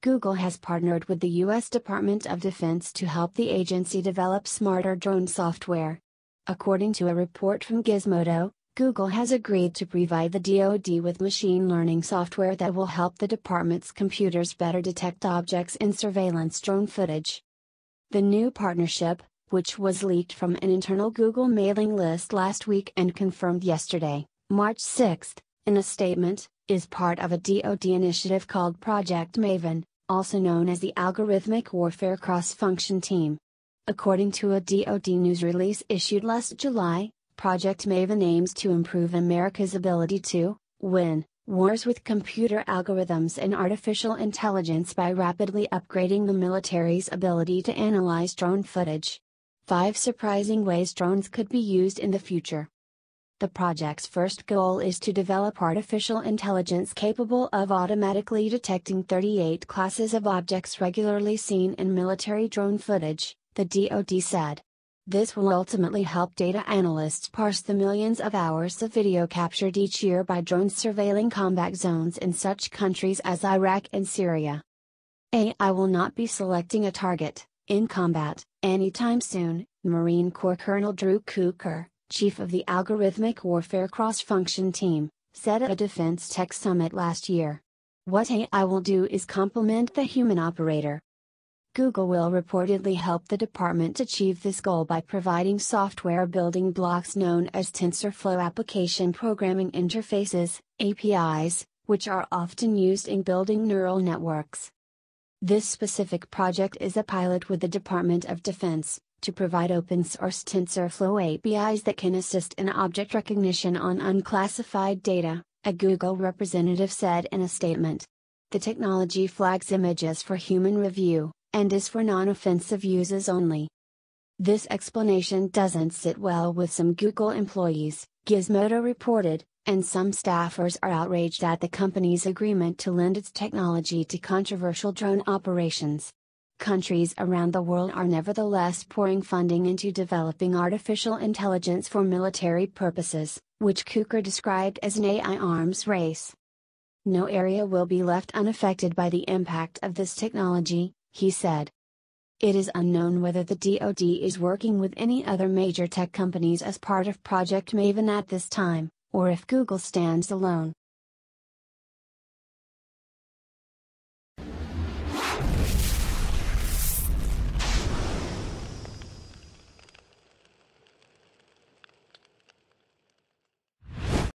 Google has partnered with the U.S. Department of Defense to help the agency develop smarter drone software. According to a report from Gizmodo, Google has agreed to provide the DoD with machine learning software that will help the department's computers better detect objects in surveillance drone footage. The new partnership, which was leaked from an internal Google mailing list last week and confirmed yesterday, March 6, in a statement, is part of a DoD initiative called Project Maven, also known as the Algorithmic Warfare Cross-Function Team. According to a DoD news release issued last July, Project Maven aims to improve America's ability to win wars with computer algorithms and artificial intelligence by rapidly upgrading the military's ability to analyze drone footage. 5 surprising ways drones could be used in the future. The project's first goal is to develop artificial intelligence capable of automatically detecting 38 classes of objects regularly seen in military drone footage, the DoD said. This will ultimately help data analysts parse the millions of hours of video captured each year by drones surveilling combat zones in such countries as Iraq and Syria. AI will not be selecting a target, in combat, anytime soon, Marine Corps Colonel Drew Cooker, chief of the Algorithmic Warfare Cross-Function Team, said at a Defense Tech Summit last year. What AI will do is complement the human operator. Google will reportedly help the department achieve this goal by providing software building blocks known as TensorFlow Application Programming Interfaces, APIs, which are often used in building neural networks. This specific project is a pilot with the Department of Defense, to provide open-source TensorFlow APIs that can assist in object recognition on unclassified data, a Google representative said in a statement. The technology flags images for human review, and is for non-offensive uses only. This explanation doesn't sit well with some Google employees, Gizmodo reported, and some staffers are outraged at the company's agreement to lend its technology to controversial drone operations. Countries around the world are nevertheless pouring funding into developing artificial intelligence for military purposes, which Cooker described as an AI arms race. No area will be left unaffected by the impact of this technology, he said. It is unknown whether the DoD is working with any other major tech companies as part of Project Maven at this time, or if Google stands alone.